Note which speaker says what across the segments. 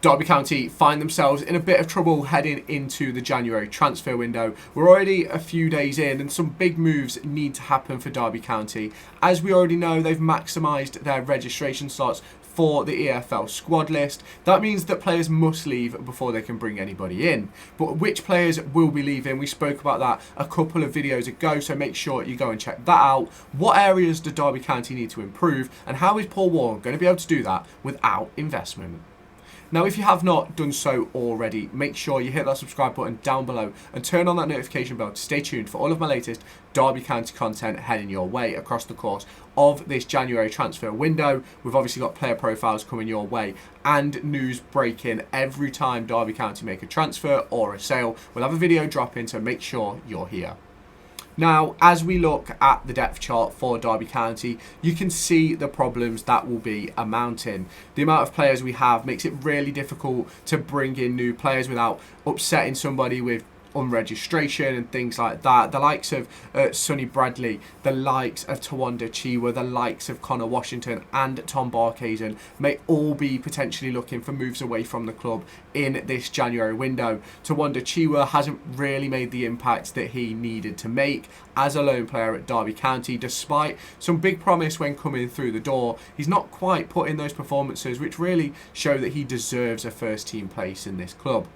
Speaker 1: Derby County find themselves in a bit of trouble heading into the January transfer window. We're already a few days in and some big moves need to happen for Derby County. As we already know, they've maximised their registration slots for the EFL squad list. That means that players must leave before they can bring anybody in. But which players will be leaving? We spoke about that a couple of videos ago, so make sure you go and check that out. What areas do Derby County need to improve, and how is Paul Warren going to be able to do that without investment? Now, if you have not done so already, make sure you hit that subscribe button down below and turn on that notification bell to stay tuned for all of my latest Derby County content heading your way across the course of this January transfer window. We've obviously got player profiles coming your way and news breaking every time Derby County make a transfer or a sale. We'll have a video dropping, so make sure you're here. Now, as we look at the depth chart for Derby County, you can see the problems that will be a mountain. The amount of players we have makes it really difficult to bring in new players without upsetting somebody with unregistration and things like that. The likes of Sonny Bradley, the likes of Tawanda Chiwa, the likes of Connor Washington and Tom Barkhazen may all be potentially looking for moves away from the club in this January window. Tawanda Chiwa hasn't really made the impact that he needed to make as a lone player at Derby County. Despite some big promise when coming through the door, he's not quite put in those performances which really show that he deserves a first team place in this club.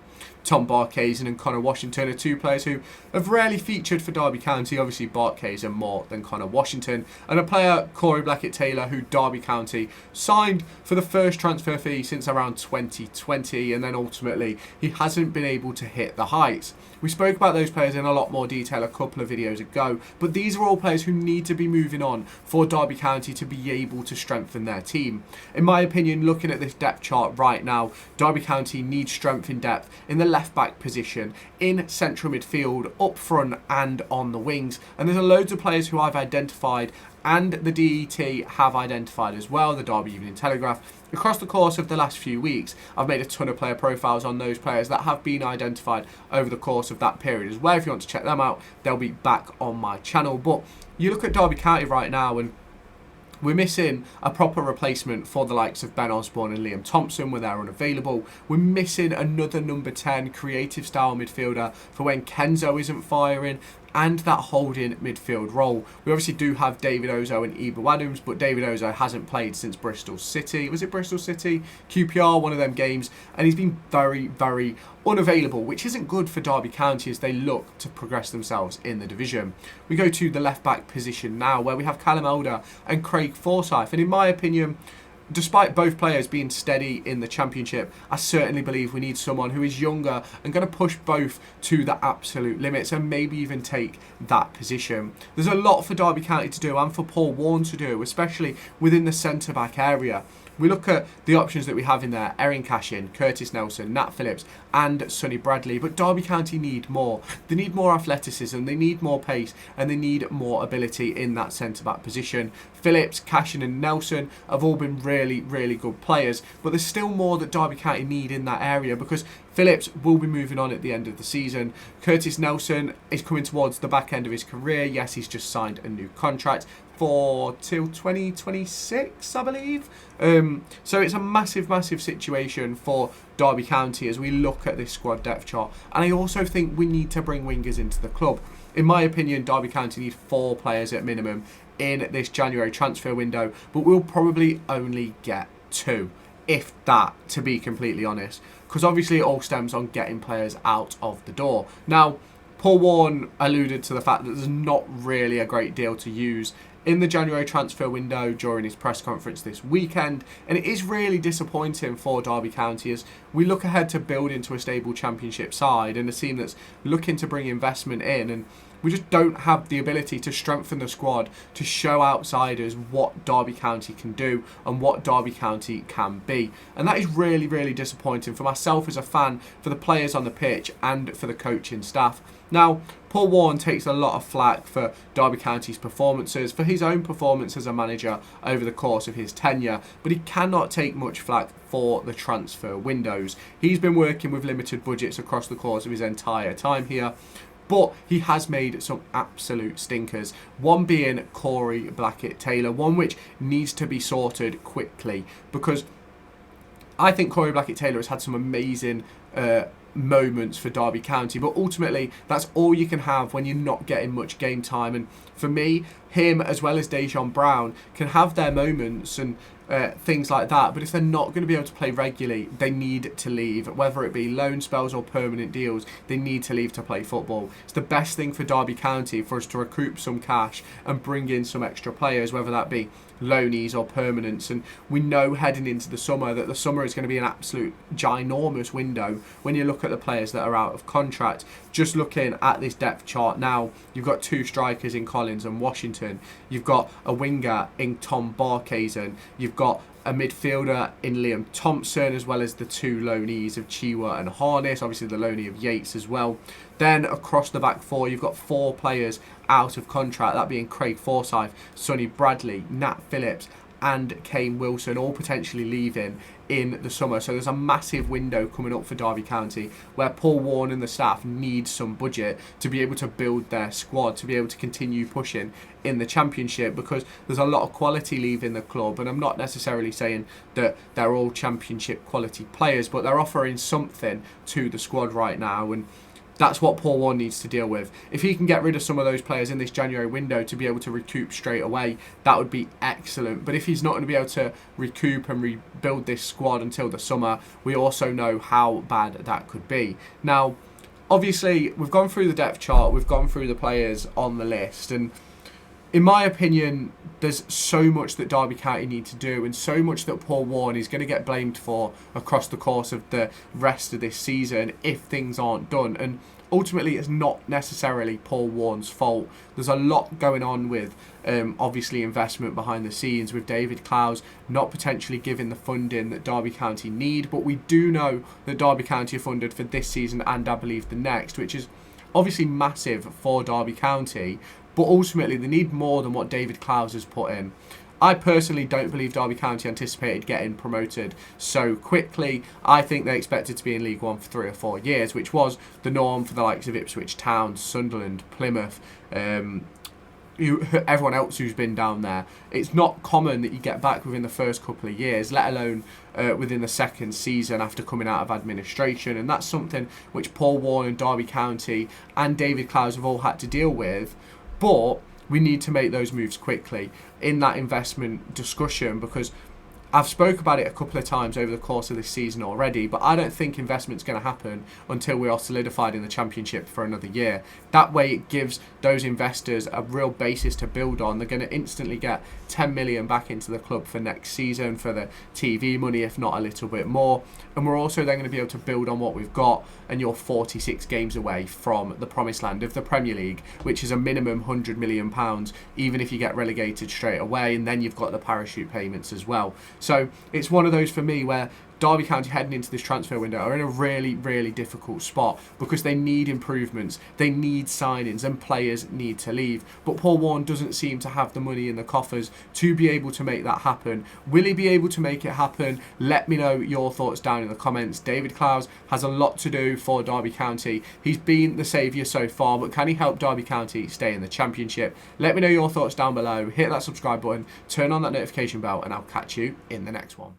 Speaker 1: Tom Barkhazen and Connor Washington are two players who have rarely featured for Derby County, obviously Barkhazen more than Connor Washington, and a player, Corey Blackett-Taylor, who Derby County signed for the first transfer fee since around 2020, and then ultimately he hasn't been able to hit the heights. We spoke about those players in a lot more detail a couple of videos ago, but these are all players who need to be moving on for Derby County to be able to strengthen their team. In my opinion, looking at this depth chart right now, Derby County needs strength in depth in the left back position, in central midfield, up front and on the wings, and there's loads of players who I've identified and the DET have identified as well, the Derby Evening Telegraph. Across the course of the last few weeks, I've made a ton of player profiles on those players that have been identified over the course of that period as well. If you want to check them out, they'll be back on my channel. But you look at Derby County right now and we're missing a proper replacement for the likes of Ben Osborne and Liam Thompson when they're unavailable. We're missing another number 10 creative style midfielder for when Kenzo isn't firing, and that holding midfield role. We obviously do have David Ozo and Ebo Adams, but David Ozo hasn't played since Bristol City. Was it Bristol City? QPR, one of them games, and he's been very, very unavailable, which isn't good for Derby County as they look to progress themselves in the division. We go to the left back position now, where we have Callum Elder and Craig Forsyth, and in my opinion, despite both players being steady in the Championship, I certainly believe we need someone who is younger and going to push both to the absolute limits and maybe even take that position. There's a lot for Derby County to do and for Paul Warren to do, especially within the centre-back area. We look at the options that we have in there: Erin Cashin, Curtis Nelson, Nat Phillips and Sonny Bradley. But Derby County need more. They need more athleticism, they need more pace, and they need more ability in that centre-back position. Phillips, Cashin and Nelson have all been really, really good players, but there's still more that Derby County need in that area because Phillips will be moving on at the end of the season. Curtis Nelson is coming towards the back end of his career. Yes, he's just signed a new contract till 2026, I believe. So it's a massive, massive situation for Derby County as we look at this squad depth chart. And I also think we need to bring wingers into the club. In my opinion, Derby County need 4 players at minimum in this January transfer window, but we'll probably only get 2, if that, to be completely honest, because obviously it all stems on getting players out of the door. Now, Paul Warren alluded to the fact that there's not really a great deal to use in the January transfer window during his press conference this weekend, and it is really disappointing for Derby County as we look ahead to build into a stable Championship side and a team that's looking to bring investment in, and we just don't have the ability to strengthen the squad to show outsiders what Derby County can do and what Derby County can be. And that is really, really disappointing for myself as a fan, for the players on the pitch and for the coaching staff. Now, Paul Warren takes a lot of flack for Derby County's performances, for his own performance as a manager over the course of his tenure, but he cannot take much flack for the transfer windows. He's been working with limited budgets across the course of his entire time here, but he has made some absolute stinkers. One being Corey Blackett-Taylor, one which needs to be sorted quickly, because I think Corey Blackett-Taylor has had some amazing moments for Derby County, but ultimately that's all you can have when you're not getting much game time. And for me, him as well as Dejan Brown can have their moments and things like that, but if they're not going to be able to play regularly, they need to leave. Whether it be loan spells or permanent deals, they need to leave to play football. It's the best thing for Derby County for us to recoup some cash and bring in some extra players, whether that be loanies or permanents. And we know heading into the summer that the summer is going to be an absolute ginormous window when you look at the players that are out of contract. Just looking at this depth chart now, you've got 2 strikers in Collins and Washington, you've got a winger in Tom Barkhazen, you've got a midfielder in Liam Thompson, as well as the 2 loanees of Chiwa and Harness, obviously the loanee of Yates as well. Then across the back 4, you've got 4 players out of contract, that being Craig Forsyth, Sonny Bradley, Nat Phillips and Kane Wilson, all potentially leaving in the summer. So there's a massive window coming up for Derby County where Paul Warne and the staff need some budget to be able to build their squad, to be able to continue pushing in the Championship, because there's a lot of quality leaving the club. And I'm not necessarily saying that they're all Championship quality players, but they're offering something to the squad right now, and that's what Paul Warne needs to deal with. If he can get rid of some of those players in this January window to be able to recoup straight away, that would be excellent. But if he's not going to be able to recoup and rebuild this squad until the summer, we also know how bad that could be. Now, obviously, we've gone through the depth chart, we've gone through the players on the list, and in my opinion, there's so much that Derby County need to do and so much that Paul Warne is going to get blamed for across the course of the rest of this season if things aren't done. And ultimately, it's not necessarily Paul Warne's fault. There's a lot going on with, obviously, investment behind the scenes with David Clowes not potentially giving the funding that Derby County need. But we do know that Derby County are funded for this season and I believe the next, which is obviously massive for Derby County. But ultimately, they need more than what David Clowes has put in. I personally don't believe Derby County anticipated getting promoted so quickly. I think they expected to be in League One for 3 or 4 years, which was the norm for the likes of Ipswich Town, Sunderland, Plymouth, everyone else who's been down there. It's not common that you get back within the first couple of years, let alone within the second season after coming out of administration. And that's something which Paul Warne and Derby County and David Clowes have all had to deal with. But we need to make those moves quickly in that investment discussion, because I've spoke about it a couple of times over the course of this season already, but I don't think investment's going to happen until we are solidified in the Championship for another year. That way it gives those investors a real basis to build on. They're going to instantly get 10 million back into the club for next season for the TV money, if not a little bit more. And we're also then going to be able to build on what we've got, and you're 46 games away from the promised land of the Premier League, which is a minimum £100 million, even if you get relegated straight away, and then you've got the parachute payments as well. So it's one of those for me where Derby County heading into this transfer window are in a really, really difficult spot because they need improvements, they need signings, and players need to leave. But Paul Warne doesn't seem to have the money in the coffers to be able to make that happen. Will he be able to make it happen? Let me know your thoughts down in the comments. David Clowes has a lot to do for Derby County. He's been the saviour so far, but can he help Derby County stay in the Championship? Let me know your thoughts down below. Hit that subscribe button, turn on that notification bell, and I'll catch you in the next one.